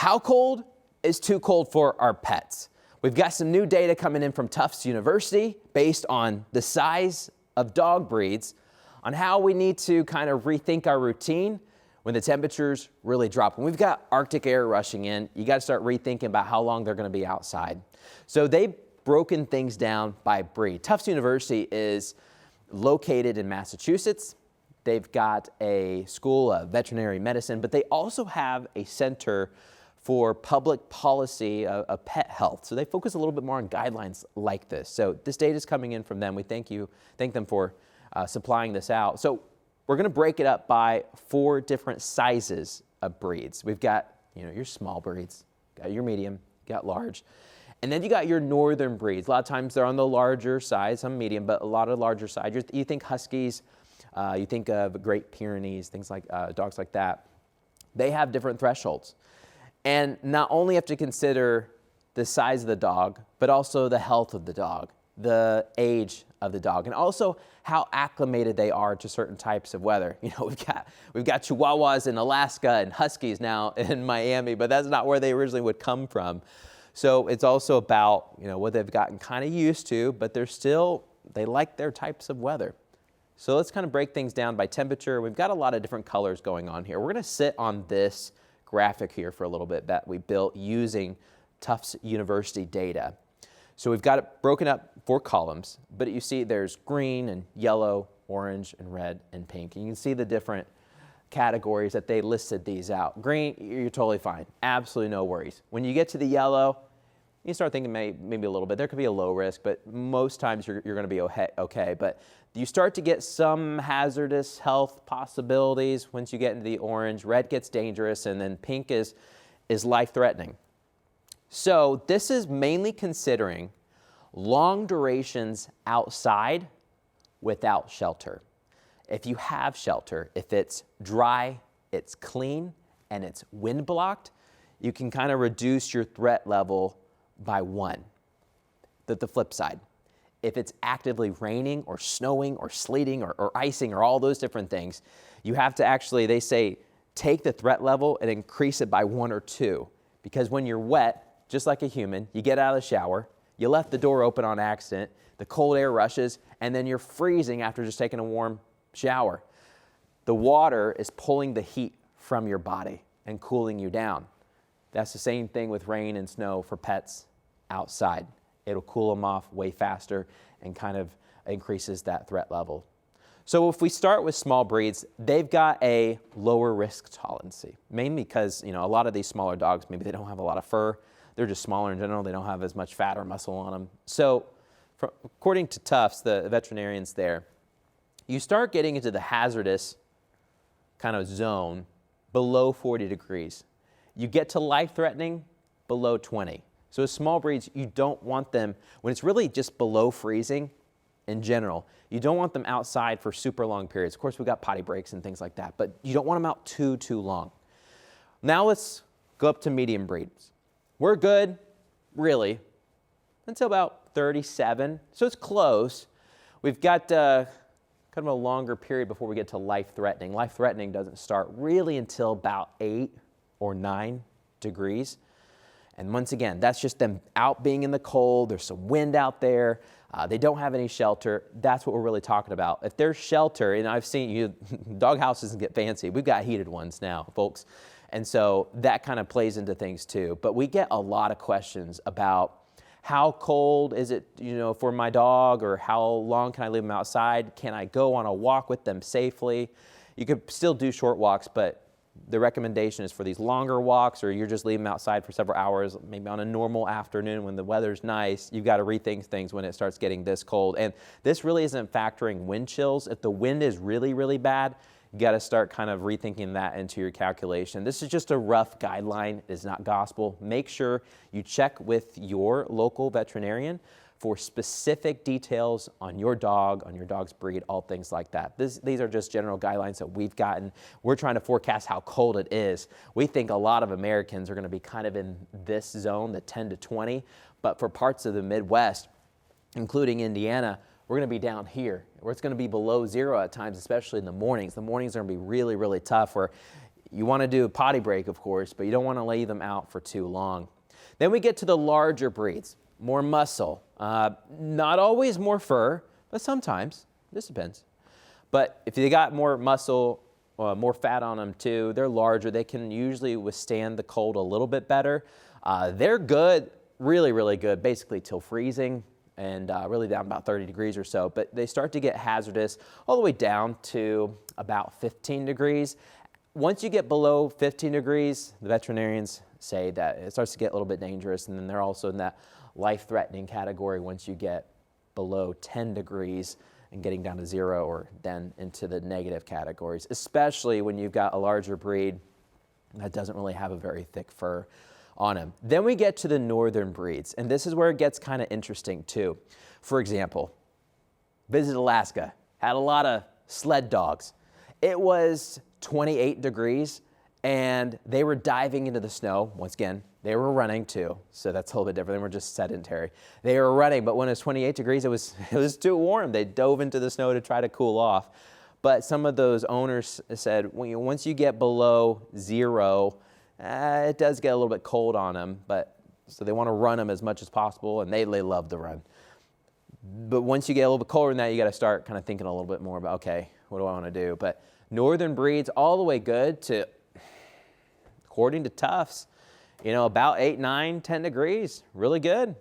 How cold is too cold for our pets? We've got some new data coming in from Tuft University based on the size of dog breeds on how we need to kind of rethink our routine when the temperatures really drop. When we've got Arctic air rushing in, you got to start rethinking about how long they're going to be outside. So they've broken things down by breed. Tuft University is located in Massachusetts. They've got a School of Veterinary Medicine, but they also have a center for public policy of pet health. So they focus a little bit more on guidelines like this. So this data is coming in from them. We thank them for supplying this out. So we're gonna break it up by 4 different sizes of breeds. We've got, your small breeds, got your medium, got large, and then you got your northern breeds. A lot of times they're on the larger side, some medium, but a lot of larger side. You think Huskies, you think of Great Pyrenees, things like dogs like that. They have different thresholds. And not only have to consider the size of the dog, but also the health of the dog, the age of the dog, and also how acclimated they are to certain types of weather. We've got Chihuahuas in Alaska and Huskies now in Miami, but that's not where they originally would come from. So it's also about, what they've gotten kind of used to, but they like their types of weather. So let's kind of break things down by temperature. We've got a lot of different colors going on here. We're going to sit on this graphic here for a little bit that we built using Tufts University data. So we've got it broken up 4 columns, but you see there's green and yellow, orange and red and pink. And you can see the different categories that they listed these out. Green, you're totally fine. Absolutely no worries. When you get to the yellow, you start thinking maybe a little bit. There could be a low risk, but most times you're going to be okay. But you start to get some hazardous health possibilities once you get into the orange. Red gets dangerous, and then pink is life-threatening. So this is mainly considering long durations outside without shelter. If you have shelter, if it's dry, it's clean, and it's wind-blocked, you can kind of reduce your threat level by 1. The flip side, if it's actively raining or snowing or sleeting or icing or all those different things, you have to actually, they say, take the threat level and increase it by 1 or 2. Because when you're wet, just like a human, you get out of the shower, you left the door open on accident, the cold air rushes, and then you're freezing after just taking a warm shower. The water is pulling the heat from your body and cooling you down. That's the same thing with rain and snow for pets outside. It'll cool them off way faster and kind of increases that threat level. So if we start with small breeds, they've got a lower risk tolerance, mainly because a lot of these smaller dogs, maybe they don't have a lot of fur. They're just smaller in general. They don't have as much fat or muscle on them. So according to Tufts, the veterinarians there, you start getting into the hazardous kind of zone below 40 degrees. You get to life-threatening below 20. So as small breeds, you don't want them, when it's really just below freezing in general, you don't want them outside for super long periods. Of course, we've got potty breaks and things like that, but you don't want them out too long. Now let's go up to medium breeds. We're good, really, until about 37, so it's close. We've got kind of a longer period before we get to life-threatening. Life-threatening doesn't start really until about 8 or 9 degrees. And once again, that's just them out being in the cold. There's some wind out there. They don't have any shelter. That's what we're really talking about. If there's shelter, and I've seen dog houses get fancy. We've got heated ones now, folks. And so that kind of plays into things too. But we get a lot of questions about how cold is it, for my dog, or how long can I leave them outside? Can I go on a walk with them safely? You could still do short walks, but the recommendation is for these longer walks, or you're just leaving them outside for several hours, maybe on a normal afternoon when the weather's nice. You've got to rethink things when it starts getting this cold. And this really isn't factoring wind chills. If the wind is really, really bad, you got to start kind of rethinking that into your calculation. This is just a rough guideline. It is not gospel. Make sure you check with your local veterinarian for specific details on your dog, on your dog's breed, all things like that. These are just general guidelines that we've gotten. We're trying to forecast how cold it is. We think a lot of Americans are going to be kind of in this zone, the 10 to 20, but for parts of the Midwest, including Indiana, we're going to be down here, where it's going to be below 0 at times, especially in the mornings. The mornings are going to be really, really tough, where You want to do a potty break, of course, but you don't want to lay them out for too long. Then we get to the larger breeds, more muscle. Not always more fur, but sometimes. This depends. But if they got more muscle, more fat on them too, they're larger. They can usually withstand the cold a little bit better. They're good, really, really good, basically till freezing and really down about 30 degrees or so. But they start to get hazardous all the way down to about 15 degrees. Once you get below 15 degrees, the veterinarians say that it starts to get a little bit dangerous, and then they're also in that life-threatening category once you get below 10 degrees and getting down to 0 or then into the negative categories, especially when you've got a larger breed that doesn't really have a very thick fur on him. Then we get to the northern breeds, and this is where it gets kind of interesting too. For example, visited Alaska, had a lot of sled dogs. It was 28 degrees and they were diving into the snow. Once again, they were running too, so that's a little bit different. They were just sedentary. They were running, but when it was 28 degrees, it was too warm. They dove into the snow to try to cool off. But some of those owners said, once you get below 0, it does get a little bit cold on them, but so they want to run them as much as possible, and they love to run. But once you get a little bit colder than that, you got to start kind of thinking a little bit more about, okay, what do I want to do? But northern breeds all the way good to, according to Tufts, about 8, 9, 10 degrees, really good.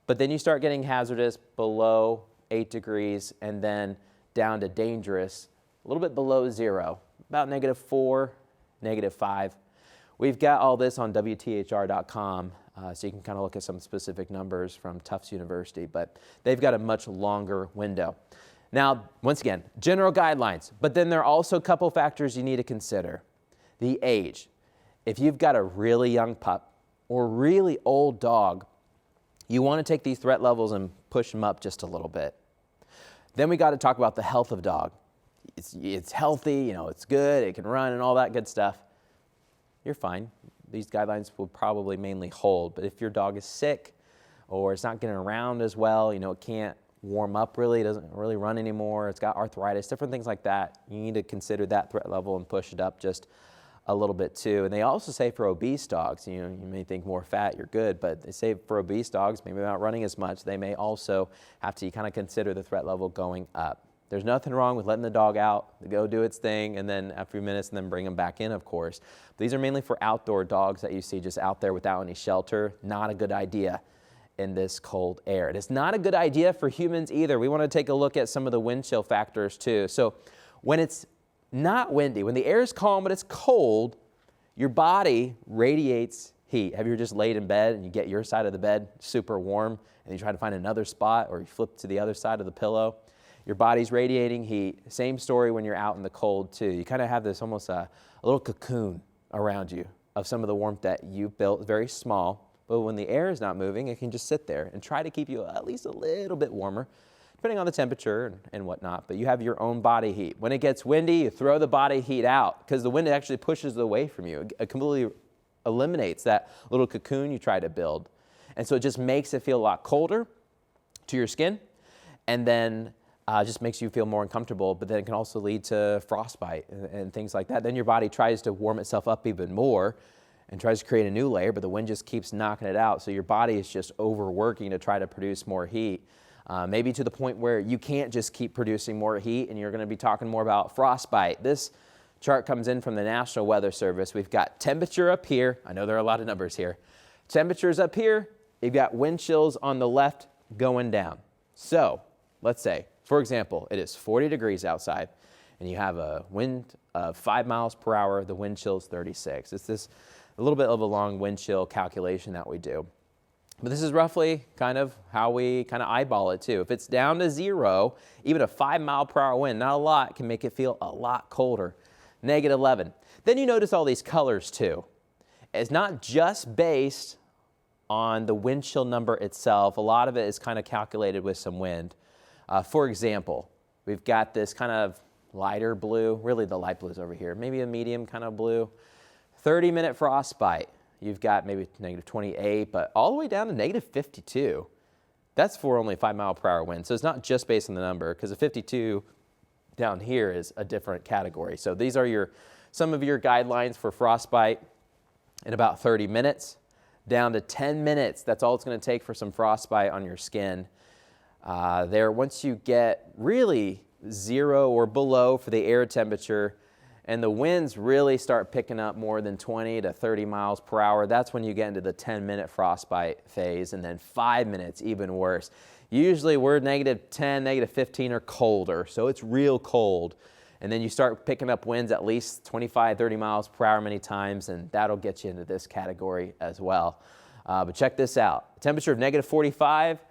But then you start getting hazardous below 8 degrees and then down to dangerous, a little bit below 0, about -4, -5. We've got all this on WTHR.com, so you can kind of look at some specific numbers from Tuft University, but they've got a much longer window. Now, once again, general guidelines, but then there are also a couple factors you need to consider. The age. If you've got a really young pup or really old dog, you want to take these threat levels and push them up just a little bit. Then we got to talk about the health of dog. It's healthy, it's good, it can run and all that good stuff. You're fine. These guidelines will probably mainly hold, but if your dog is sick or it's not getting around as well, it can't warm up really, it doesn't really run anymore, it's got arthritis, different things like that, you need to consider that threat level and push it up just a little bit too. And they also say for obese dogs, you may think more fat, you're good, but they say for obese dogs, maybe not running as much, they may also have to kind of consider the threat level going up. There's nothing wrong with letting the dog out, go do its thing, and then after a few minutes, and then bring them back in, of course. These are mainly for outdoor dogs that you see just out there without any shelter. Not a good idea in this cold air. It is not a good idea for humans either. We want to take a look at some of the wind chill factors too. So when it's not windy, when the air is calm but it's cold, your body radiates heat. Have you just laid in bed and you get your side of the bed super warm and you try to find another spot, or you flip to the other side of the pillow? Your body's radiating heat. Same story when you're out in the cold too. You kind of have this almost a little cocoon around you of some of the warmth that you built, very small, but when the air is not moving, it can just sit there and try to keep you at least a little bit warmer, depending on the temperature and whatnot, but you have your own body heat. When it gets windy, you throw the body heat out because the wind actually pushes it away from you. It completely eliminates that little cocoon you try to build. And so it just makes it feel a lot colder to your skin, and then just makes you feel more uncomfortable, but then it can also lead to frostbite and things like that. Then your body tries to warm itself up even more and tries to create a new layer, but the wind just keeps knocking it out. So your body is just overworking to try to produce more heat, maybe to the point where you can't just keep producing more heat, and you're going to be talking more about frostbite. This chart comes in from the National Weather Service. We've got temperature up here. I know there are a lot of numbers here. Temperatures up here. You've got wind chills on the left going down. So let's say, for example, it is 40 degrees outside and you have a wind of 5 miles per hour, the wind chill is 36. It's this a little bit of a long wind chill calculation that we do. But this is roughly kind of how we kind of eyeball it too. If it's down to 0, even a 5 mile per hour wind, not a lot, can make it feel a lot colder. -11. Then you notice all these colors too. It's not just based on the wind chill number itself. A lot of it is kind of calculated with some wind. For example, we've got this kind of lighter blue, really the light blue is over here, maybe a medium kind of blue. 30-minute frostbite, you've got maybe -28, but all the way down to -52. That's for only 5 mile per hour wind. So it's not just based on the number, because a 52 down here is a different category. So these are your some of your guidelines for frostbite in about 30 minutes, down to 10 minutes. That's all it's going to take for some frostbite on your skin. Once you get really 0 or below for the air temperature, and the winds really start picking up more than 20 to 30 miles per hour, that's when you get into the 10-minute frostbite phase, and then 5 minutes, even worse. Usually we're -10, -15 or colder, so it's real cold. And then you start picking up winds at least 25, 30 miles per hour many times, and that'll get you into this category as well. But check this out. A temperature of -45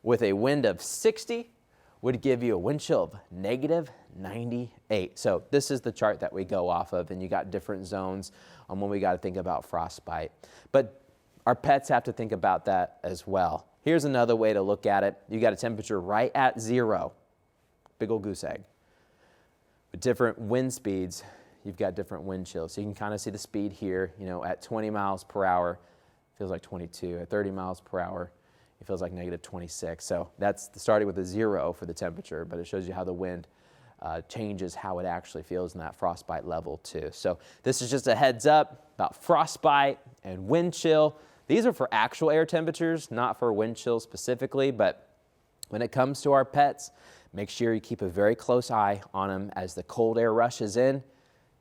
with a wind of 60 would give you a wind chill of -98. So this is the chart that we go off of, and you got different zones on when we got to think about frostbite. But our pets have to think about that as well. Here's another way to look at it. You got a temperature right at 0, big old goose egg. With different wind speeds, you've got different wind chills. So you can kind of see the speed here, at 20 miles per hour, it feels like 22. At 30 miles per hour, it feels like -26. So that's starting with a 0 for the temperature, but it shows you how the wind changes how it actually feels in that frostbite level too. So this is just a heads up about frostbite and wind chill. These are for actual air temperatures, not for wind chill specifically, but when it comes to our pets, make sure you keep a very close eye on them as the cold air rushes in.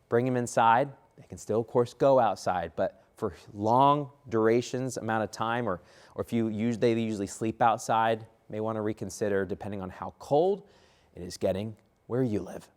Bring them inside. They can still, of course, go outside, but for long durations, amount of time, or if they usually sleep outside, may want to reconsider depending on how cold it is getting where you live.